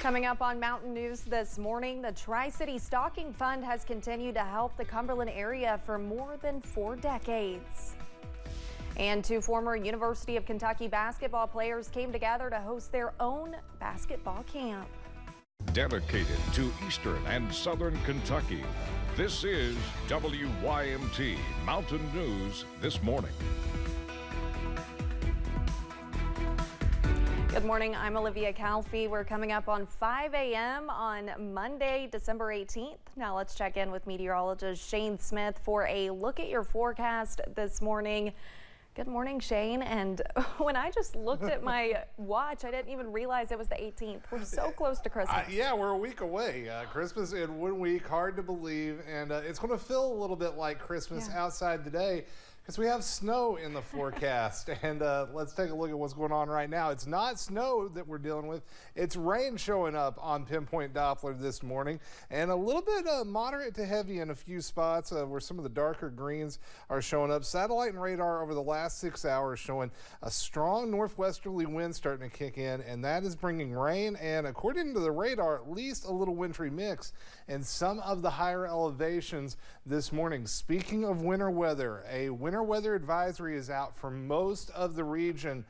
Coming up on Mountain News this morning, the Tri-City Stocking Fund has continued to help the Cumberland area for more than 4 decades. And 2 former University of Kentucky basketball players came together to host their own basketball camp. Dedicated to Eastern and Southern Kentucky, this is WYMT Mountain News this morning. Good morning, I'm Olivia Calfee. We're coming up on 5 a.m. on Monday, December 18th. Now let's check in with meteorologist Shane Smith for a look at your forecast this morning. Good morning, Shane. And when I just looked at my watch, I didn't even realize it was the 18th. We're so close to Christmas. Yeah, we're a week away. Christmas in 1 week, hard to believe. And it's going to feel a little bit like Christmas outside today, because we have snow in the forecast. And let's take a look at what's going on right now. It's not snow that we're dealing with. It's rain showing up on Pinpoint Doppler this morning, and a little bit moderate to heavy in a few spots where some of the darker greens are showing up. Satellite and radar over the last 6 hours showing a strong northwesterly wind starting to kick in, and that is bringing rain and, according to the radar, at least a little wintry mix in some of the higher elevations this morning. Speaking of winter weather, a winter weather advisory is out for most of the region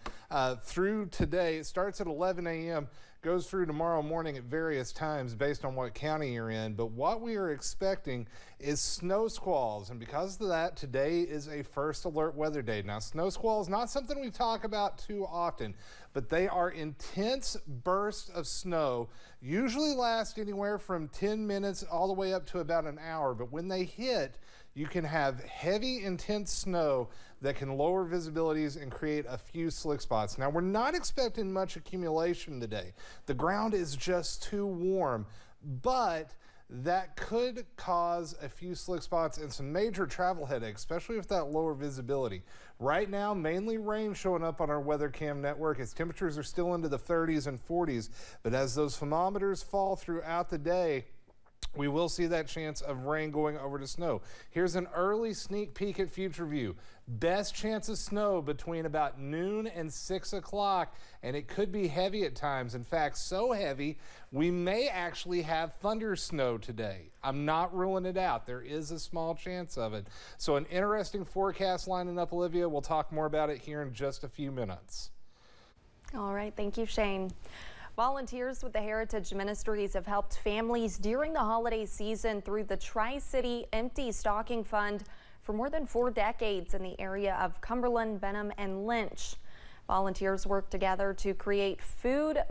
through today. It starts at 11 a.m., goes through tomorrow morning at various times based on what county you're in. But what we are expecting is snow squalls, and because of that, today is a first alert weather day. Now, snow squalls, not something we talk about too often, but they are intense bursts of snow, usually last anywhere from 10 minutes all the way up to about an hour. But when they hit, you can have heavy, intense snow that can lower visibilities and create a few slick spots. Now, we're not expecting much accumulation today. The ground is just too warm, but that could cause a few slick spots and some major travel headaches, especially with that lower visibility. Right now, mainly rain showing up on our weather cam network as temperatures are still into the 30s and 40s. But as those thermometers fall throughout the day, we will see that chance of rain going over to snow. Here's an early sneak peek at future view. Best chance of snow between about noon and 6 o'clock, and it could be heavy at times. In fact, so heavy, we may actually have thunder snow today. I'm not ruling it out. There is a small chance of it. So an interesting forecast lining up, Olivia. We'll talk more about it here in just a few minutes. All right, thank you, Shane. Volunteers with the Heritage Ministries have helped families during the holiday season through the Tri-City Empty Stocking Fund for more than 4 decades in the area of Cumberland, Benham, and Lynch. Volunteers work together to create food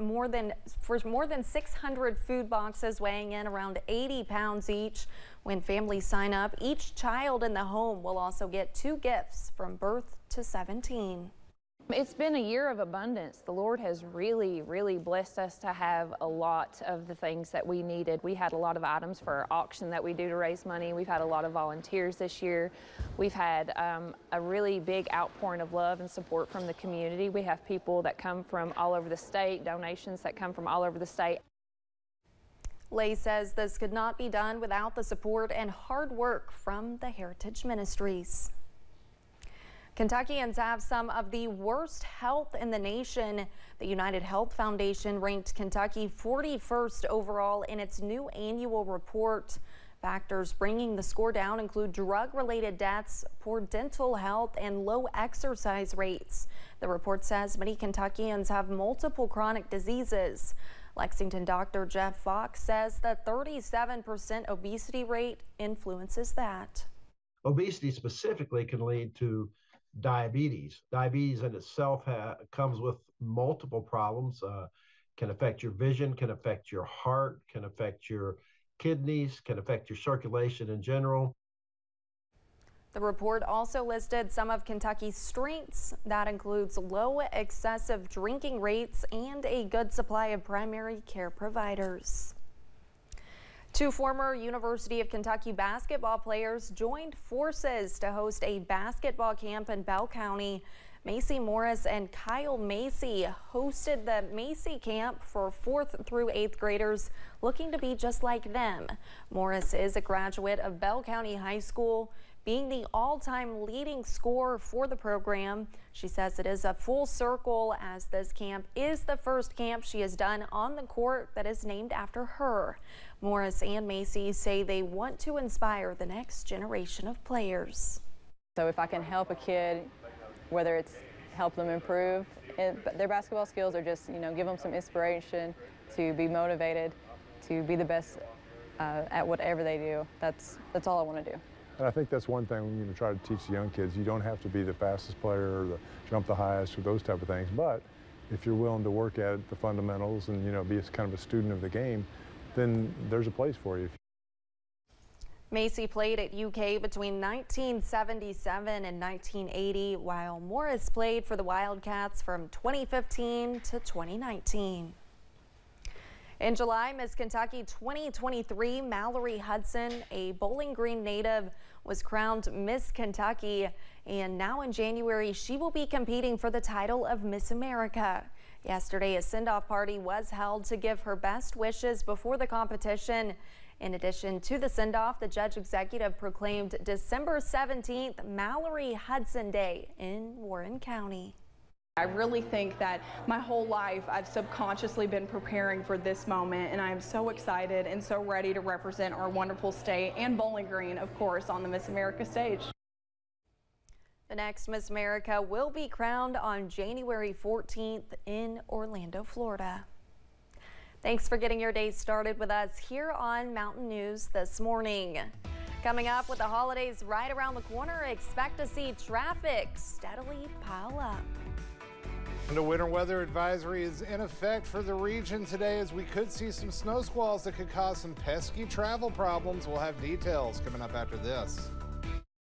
for more than 600 food boxes weighing in around 80 pounds each. When families sign up, each child in the home will also get 2 gifts from birth to 17. It's been a year of abundance. The Lord has really, really blessed us to have a lot of the things that we needed. We had a lot of items for our auction that we do to raise money. We've had a lot of volunteers this year. We've had a really big outpouring of love and support from the community. We have people that come from all over the state, donations that come from all over the state. Lay says this could not be done without the support and hard work from the Heritage Ministries. Kentuckians have some of the worst health in the nation. The United Health Foundation ranked Kentucky 41st overall in its new annual report. Factors bringing the score down include drug-related deaths, poor dental health, and low exercise rates. The report says many Kentuckians have multiple chronic diseases. Lexington Dr. Jeff Fox says the 37% obesity rate influences that. Obesity specifically can lead to diabetes. Diabetes in itself comes with multiple problems, can affect your vision, can affect your heart, can affect your kidneys, can affect your circulation in general. The report also listed some of Kentucky's strengths. That includes low excessive drinking rates and a good supply of primary care providers. 2 former University of Kentucky basketball players joined forces to host a basketball camp in Bell County. Macy Morris and Kyle Macy hosted the Macy camp for 4th through 8th graders looking to be just like them. Morris is a graduate of Bell County High School. being the all-time leading scorer for the program. She says it is a full circle, as this camp is the first camp she has done on the court that is named after her. Morris and Macy say they want to inspire the next generation of players. So if I can help a kid, whether it's help them improve their basketball skills or just, give them some inspiration to be motivated, to be the best at whatever they do, that's all I want to do. And I think that's one thing we try to teach the young kids. You don't have to be the fastest player or jump the highest or those type of things, but if you're willing to work at the fundamentals and be kind of a student of the game, then there's a place for you. Macy played at UK between 1977 and 1980, while Morris played for the Wildcats from 2015 to 2019. In July, Miss Kentucky 2023, Mallory Hudson, a Bowling Green native, was crowned Miss Kentucky, and now in January, she will be competing for the title of Miss America. Yesterday, a send-off party was held to give her best wishes before the competition. In addition to the send-off, the judge executive proclaimed December 17th Mallory Hudson Day in Warren County. I really think that my whole life I've subconsciously been preparing for this moment, and I am so excited and so ready to represent our wonderful state and Bowling Green, of course, on the Miss America stage. The next Miss America will be crowned on January 14th in Orlando, Florida. Thanks for getting your day started with us here on Mountain News this morning. Coming up, with the holidays right around the corner, expect to see traffic steadily pile up. And a winter weather advisory is in effect for the region today, as we could see some snow squalls that could cause some pesky travel problems. We'll have details coming up after this.